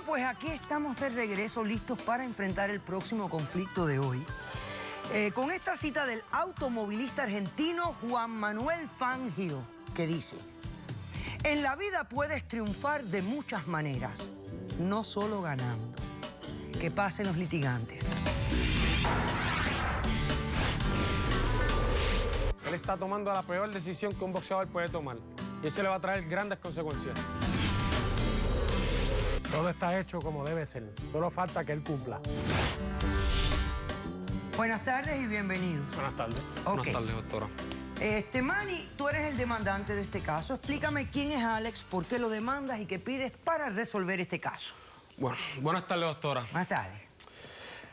pues aquí estamos de regreso, listos para enfrentar el próximo conflicto de hoy. Con esta cita del automovilista argentino Juan Manuel Fangio, que dice: en la vida puedes triunfar de muchas maneras, no solo ganando. Que pasen los litigantes. Él está tomando la peor decisión que un boxeador puede tomar. Y eso le va a traer grandes consecuencias. Todo está hecho como debe ser. Solo falta que él cumpla. Buenas tardes y bienvenidos. Buenas tardes. Ok. Buenas tardes, doctora. Manny, tú eres el demandante de este caso. Explícame quién es Alex, por qué lo demandas y qué pides para resolver este caso. Bueno, buenas tardes, doctora. Buenas tardes.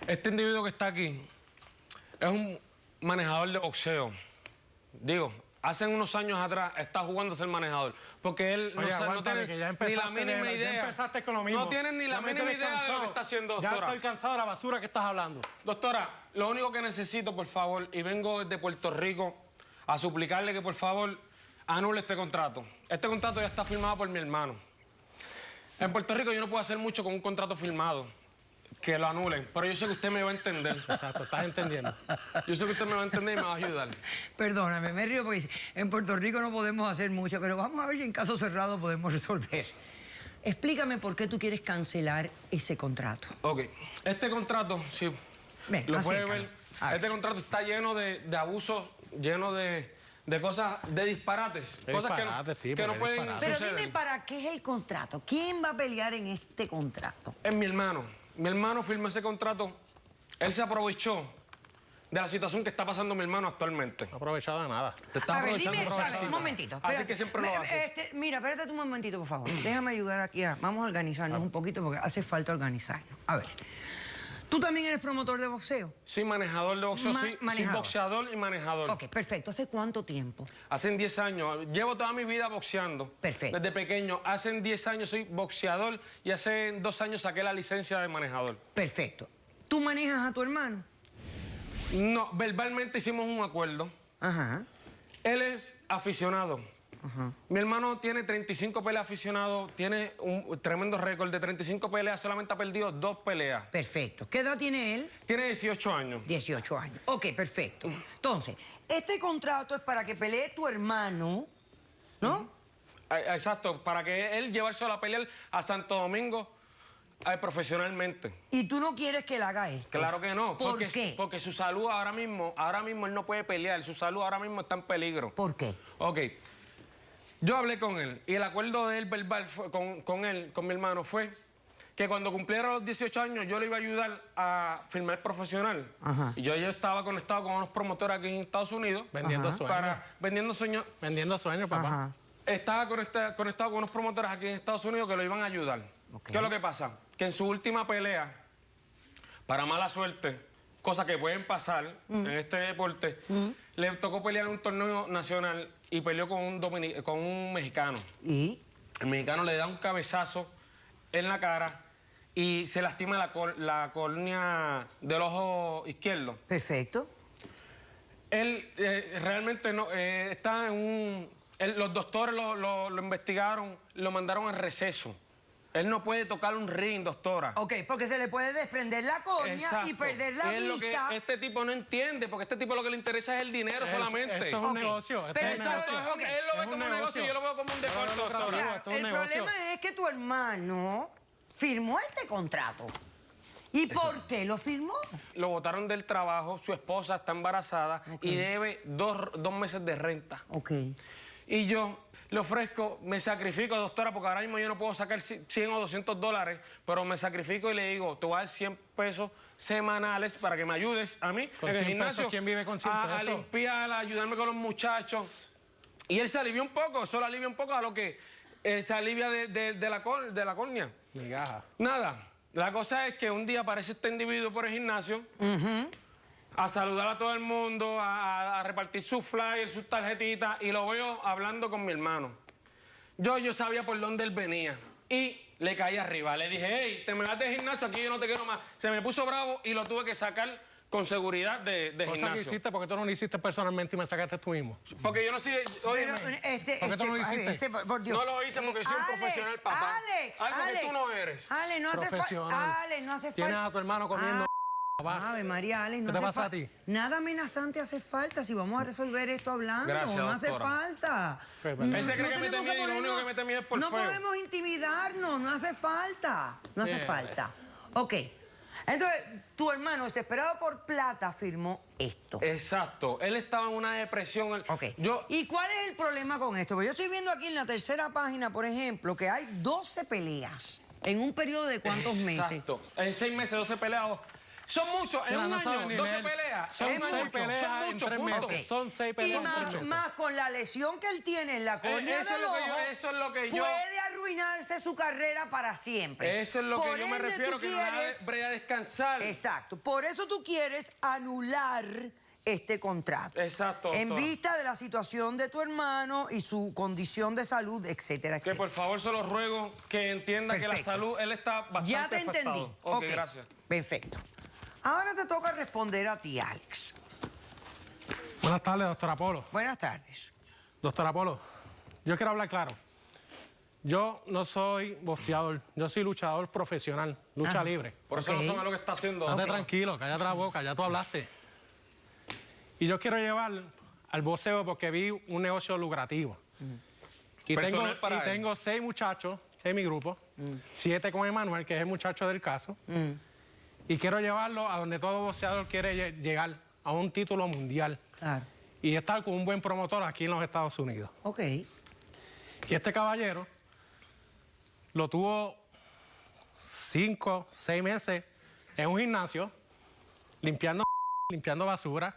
Este individuo que está aquí es un manejador de boxeo. Digo, hace unos años atrás está jugando a ser manejador. Porque él Oye, no tiene que ya ni la mínima idea. Ya empezaste con lo mismo. No tienen ni la mínima idea de lo que está haciendo, doctora. Ya estoy cansado de la basura que estás hablando. Doctora, lo único que necesito, por favor, y vengo desde Puerto Rico a suplicarle que, por favor, anule este contrato. Este contrato ya está firmado por mi hermano. En Puerto Rico yo no puedo hacer mucho con un contrato firmado. Que lo anulen, pero yo sé que usted me va a entender. Exacto, estás entendiendo. Yo sé que usted me va a entender y me va a ayudar. Perdóname, me río porque en Puerto Rico no podemos hacer mucho, pero vamos a ver si en caso cerrado podemos resolver. Explícame por qué tú quieres cancelar ese contrato. Ok, este contrato, si Ven, lo puede acércalo. ver, este contrato está lleno de abusos, lleno de cosas, de disparates. Cosas que no pueden Pero suceder. dime, ¿para qué es el contrato? ¿Quién va a pelear en este contrato? Es mi hermano. Mi hermano firmó ese contrato. Él se aprovechó de la situación que está pasando mi hermano actualmente. No ha aprovechado de nada. Te está A ver, aprovechando. dime, aprovechando. ¿sabes? Un momentito. Así espérate. que siempre lo haces. Mira, espérate un momentito, por favor. Déjame ayudar aquí. Vamos a organizarnos un poquito porque hace falta organizarnos. A ver, ¿tú también eres promotor de boxeo? Soy manejador de boxeo, soy boxeador y manejador. Ok, perfecto. ¿Hace cuánto tiempo? Hace 10 años. Llevo toda mi vida boxeando. Perfecto. Desde pequeño. Hace 10 años soy boxeador y hace 2 años saqué la licencia de manejador. Perfecto. ¿Tú manejas a tu hermano? No, verbalmente hicimos un acuerdo. Ajá. Él es aficionado. Ajá. Mi hermano tiene 35 peleas aficionados, tiene un tremendo récord de 35 peleas, solamente ha perdido 2 peleas. Perfecto. ¿Qué edad tiene él? Tiene 18 años. 18 años. Ok, perfecto. Entonces, este contrato es para que pelee tu hermano, ¿no? Exacto, para que él llevarse a la pelear a Santo Domingo profesionalmente. Y tú no quieres que él haga esto. Claro que no. ¿Por qué? Porque su salud ahora mismo él no puede pelear, su salud ahora mismo está en peligro. ¿Por qué? Ok. Yo hablé con él y el acuerdo de él verbal con mi hermano, fue que cuando cumpliera los 18 años yo le iba a ayudar a firmar profesional. Ajá. Y yo estaba conectado con unos promotores aquí en Estados Unidos. Vendiendo sueños. Vendiendo sueños. Vendiendo sueños, papá. Ajá. Estaba conectado con unos promotores aquí en Estados Unidos que lo iban a ayudar. Ok. ¿Qué es lo que pasa? Que en su última pelea, para mala suerte, cosas que pueden pasar en este deporte, le tocó pelear en un torneo nacional y peleó con un mexicano. ¿Y? El mexicano le da un cabezazo en la cara y se lastima la córnea del ojo izquierdo. Perfecto. Él realmente no está en un... los doctores lo investigaron, lo mandaron en receso. Él no puede tocar un ring, doctora. Ok, porque se le puede desprender la córnea Exacto. y perder la Es lo que vista. este tipo no entiende, porque este tipo lo que le interesa es el dinero solamente. Esto es un Ok. negocio. Esto Pero es un Exacto, negocio. ok. él lo ve Es como un un negocio y yo lo veo como un deporte, No, no, no, doctora. no, esto es un El negocio. problema es que tu hermano firmó este contrato. ¿Y por qué lo firmó? Lo botaron del trabajo, su esposa está embarazada y debe 2 meses de renta. Ok. Y yo le ofrezco, me sacrifico, doctora, porque ahora mismo yo no puedo sacar 100 o 200 dólares, pero me sacrifico y le digo, te voy a dar 100 pesos semanales para que me ayudes a mí Con en el 100 gimnasio. pesos, ¿quién vive con 100 a pesos? limpiar, a ayudarme con los muchachos. Y él se alivia un poco, solo alivia un poco a lo que se alivia de la córnea. Migaja. Nada, la cosa es que un día aparece este individuo por el gimnasio a saludar a todo el mundo, a repartir sus flyers, sus tarjetitas, y lo veo hablando con mi hermano. Yo sabía por dónde él venía y le caí arriba. Le dije, hey, te me vas del gimnasio, aquí yo no te quiero más. Se me puso bravo y lo tuve que sacar con seguridad de Cosa que gimnasio. hiciste, ¿por qué tú no lo hiciste personalmente y me sacaste tú mismo? Porque yo no soy... Oye, Pero, ¿Por qué tú no lo hiciste? por Dios. no lo hice porque soy un profesional, papá. Algo que tú no eres. Alex, no hace falta. Profesional. Alex, no hace falta. Tienes a tu hermano comiendo papá. Ave María, Alex, no ¿Qué te hace pasa a ti? Nada amenazante hace falta si vamos a resolver esto hablando. Gracias, no hace doctora. falta. Pues, No, Ese cree que me tenemos temía y lo único que me temía es por no feo. podemos intimidarnos, no hace falta. No hace Bien. falta. Ok. Entonces, tu hermano, desesperado por plata, firmó esto. Exacto. Él estaba en una depresión. Ok. Yo... ¿Y cuál es el problema con esto? Porque yo estoy viendo aquí en la tercera página, por ejemplo, que hay 12 peleas en un periodo de ¿cuántos meses? Exacto. En 6 meses, 12 peleas. Son muchos. En Mira, un no saben año, ni 12 leer. peleas. Son Es 6 mucho, peleas son en muchos 3 puntos. meses. Son 6 Y peleas en 3 más, meses. más con la lesión que él tiene en la córnea eso es del lo que yo- ojo, eso es lo que yo- puede arruinarse su carrera para siempre. Eso es lo Por que yo me ende, refiero, tú que no la quieres- debería descansar. Exacto. Por eso tú quieres anular este contrato. Exacto, En doctora. vista de la situación de tu hermano y su condición de salud, etcétera, Que etcétera. por favor se los ruego que entienda que la Perfecto. salud, él está bastante Ya te entendí. afectado. Ok, gracias. Perfecto. Ahora te toca responder a ti, Alex. Buenas tardes, doctora Polo. Buenas tardes. Doctora Polo, yo quiero hablar claro. Yo no soy boxeador, yo soy luchador profesional, lucha Ajá. libre. Por eso Ok. no sabe lo que está haciendo. Estate doctora. tranquilo, cállate la boca, ya tú hablaste. Y yo quiero llevar al boxeo porque vi un negocio lucrativo. Y Personal para él. tengo 6 muchachos en mi grupo, 7 con Emanuel, que es el muchacho del caso. Y quiero llevarlo a donde todo boxeador quiere llegar, a un título mundial. Claro. Y estar con un buen promotor aquí en los Estados Unidos. Ok. Y este caballero lo tuvo 5, 6 meses en un gimnasio, limpiando basura.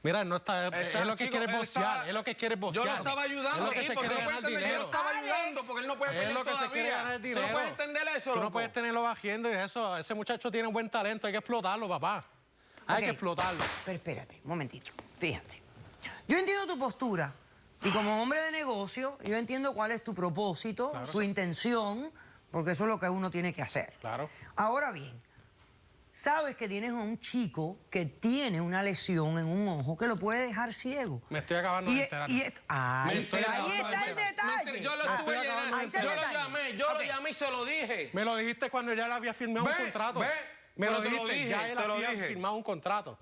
Mira, él no está, es lo que chico, quiere él boxear, estaba- es lo que quiere Yo boxear. lo estaba ayudando Es lo que aquí, se porque quiere no puede ganar entender. Yo lo dinero. estaba Alex. ayudando porque él no puede Es pelear lo que se todavía. quiere ganar Tú dinero. no puedes entender eso, Tú no loco. puedes tenerlo bajando y eso. Ese muchacho tiene un buen talento, hay que explotarlo, papá. Hay Ok. que explotarlo. Pero espérate, un momentito. Fíjate. Yo entiendo tu postura. Y como hombre de negocio, yo entiendo cuál es tu propósito, tu intención, porque eso es lo que uno tiene que hacer. Claro. Ahora bien, sabes que tienes a un chico que tiene una lesión en un ojo que lo puede dejar ciego. Me estoy acabando de enterar. Ay, Me estoy pero ahí acabando de está el enterar. detalle. Mentira, yo lo Ah, estuve estoy acabando llenando. de Ahí está el Yo lo detalle. llamé, yo Ok. lo llamé y se lo dije. Me lo dijiste cuando ya le había firmado Ve, un contrato. ve, Me pero lo te lo dijiste, dije, ya él te lo había dije. firmado un contrato.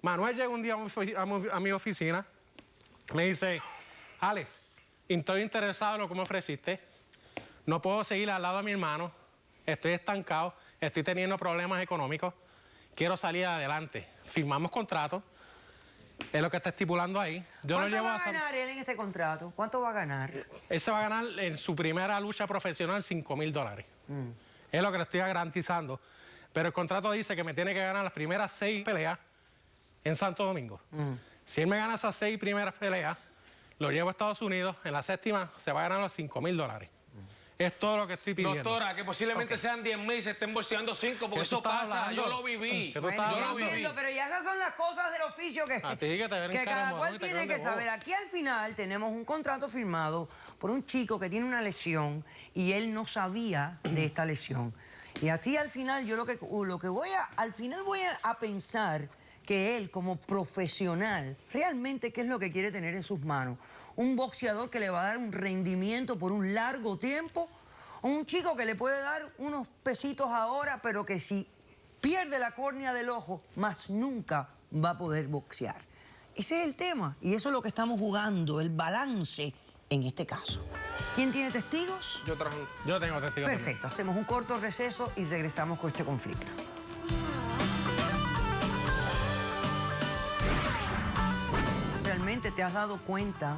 Manuel llega un día a mi oficina, me dice, Alex, estoy interesado en lo que me ofreciste, no puedo seguir al lado de mi hermano, estoy estancado, estoy teniendo problemas económicos, quiero salir adelante. Firmamos contrato, es lo que está estipulando ahí. Yo lo ¿Cuánto llevo va a a ganar él en este contrato? ¿Cuánto va a ganar? Él se va a ganar en su primera lucha profesional $5,000. Es lo que le estoy garantizando. Pero el contrato dice que me tiene que ganar las primeras 6 peleas en Santo Domingo. Si él me gana esas 6 primeras peleas, lo llevo a Estados Unidos, en la séptima se va a ganar los $5,000. Es todo lo que estoy pidiendo. Doctora, que posiblemente sean 10,000 y se estén bolseando 5, porque ¿Qué eso tú estás pasa. hablando? Yo lo viví. ¿Qué tú Bueno, estás yo yo lo hablando? viví. entiendo, pero ya esas son las cosas del oficio que, A ti que te ven que cara cada de cual mojón y te tiene quedan que de saber. bobo. Aquí al final tenemos un contrato firmado por un chico que tiene una lesión y él no sabía de esta lesión. Y así al final yo lo que voy a pensar que él como profesional realmente qué es lo que quiere tener en sus manos. Un boxeador que le va a dar un rendimiento por un largo tiempo, o un chico que le puede dar unos pesitos ahora, pero que si pierde la córnea del ojo, más nunca va a poder boxear. Ese es el tema y eso es lo que estamos jugando, el balance en este caso. ¿Quién tiene testigos? Yo traje un... Yo tengo testigos. también. Perfecto, hacemos un corto receso y regresamos con este conflicto. ¿Realmente te has dado cuenta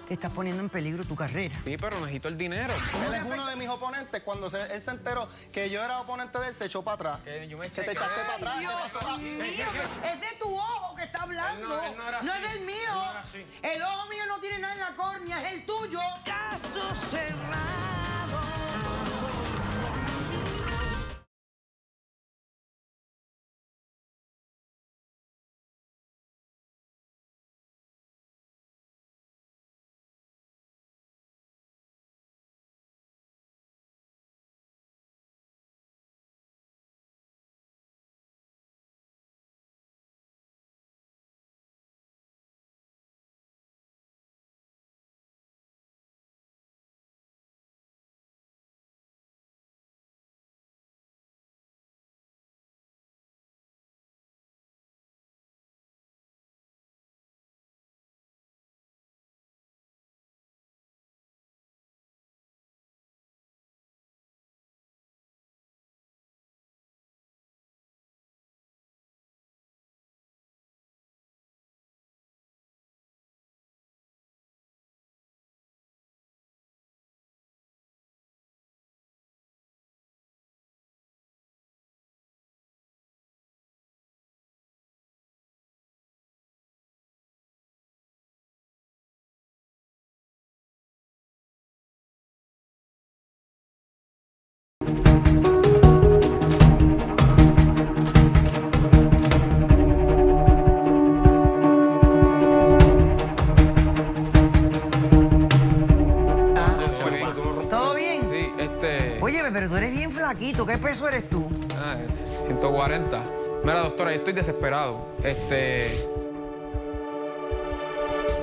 que estás poniendo en peligro tu carrera? Sí, pero necesito el dinero. Él es uno de mis oponentes. Cuando él se enteró que yo era oponente de él, se echó para atrás. Que yo me Que eché te echaste para atrás. ¡Ay, Dios mío! Es de tu ojo que está hablando. Él no era No así. es del mío. Él no era así. El ojo mío no tiene nada en la córnea, es el tuyo. Caso cerrado. pero tú eres bien flaquito. ¿Qué peso eres tú? Es 140. Mira, doctora, yo estoy desesperado.